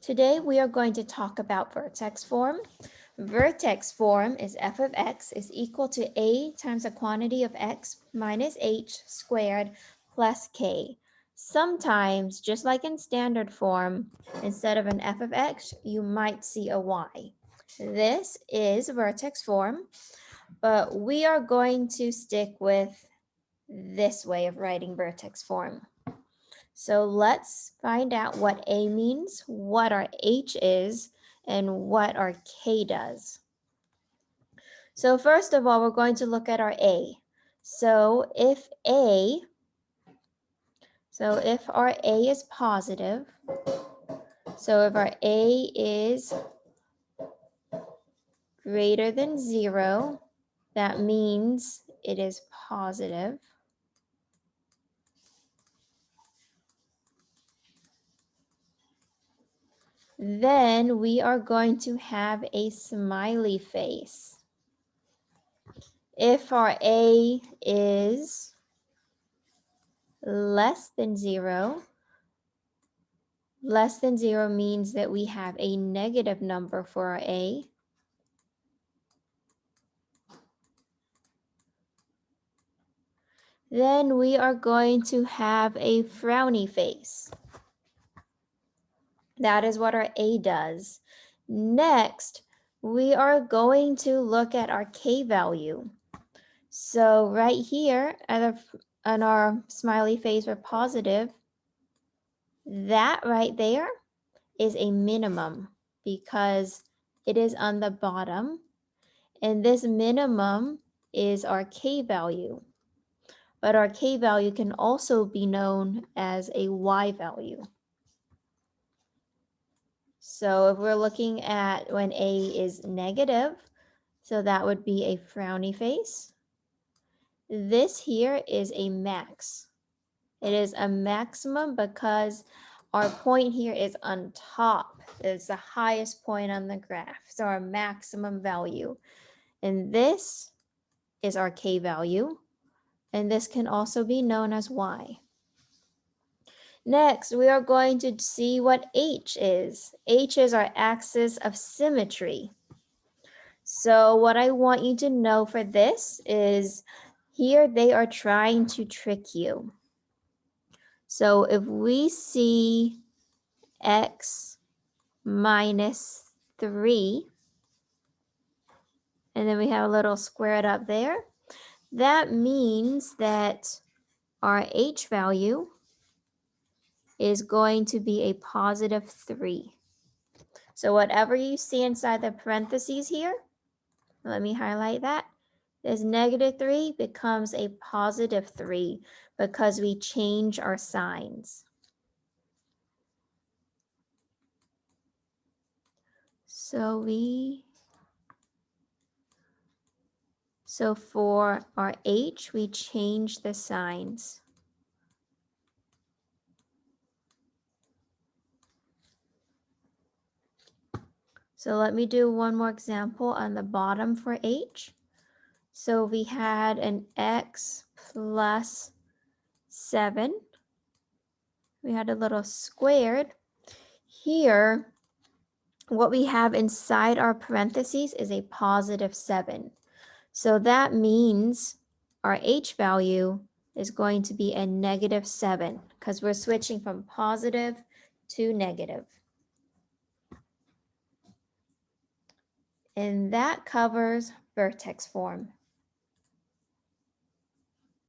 Today we are going to talk about vertex form. Vertex form is f of x is equal to a times the quantity of x minus h squared plus k. Sometimes, just like in standard form, instead of an f of x, you might see a y. This is vertex form, but we are going to stick with this way of writing vertex form. So let's find out what A means, what our H is, and what our K does. So first of all, we're going to look at our A. So if our A is positive, so if our A is greater than 0, that means it is positive. Then we are going to have a smiley face. If our A is less than 0, less than 0 means that we have a negative number for our A. Then we are going to have a frowny face. That is what our A does. Next, we are going to look at our K value. So right here on our smiley face or positive, that right there is a minimum because it is on the bottom, and this minimum is our K value. But our K value can also be known as a Y value. So if we're looking at when A is negative, so that would be a frowny face. This here is a max. It is a maximum because our point here is on top. It's the highest point on the graph, so our maximum value. And this is our K value, and this can also be known as Y. Next, we are going to see what H is. H is our axis of symmetry. So what I want you to know for this is here they are trying to trick you. So if we see x minus 3, and then we have a little squared up there, that means that our H value is going to be a positive 3. So whatever you see inside the parentheses here, let me highlight that. This negative 3 becomes a positive 3 because we change our signs. So for our H, we change the signs. So let me do one more example on the bottom for H. So we had an x plus 7. We had a little squared. Here, what we have inside our parentheses is a positive 7. So that means our H value is going to be a negative 7 because we're switching from positive to negative. And that covers vertex form.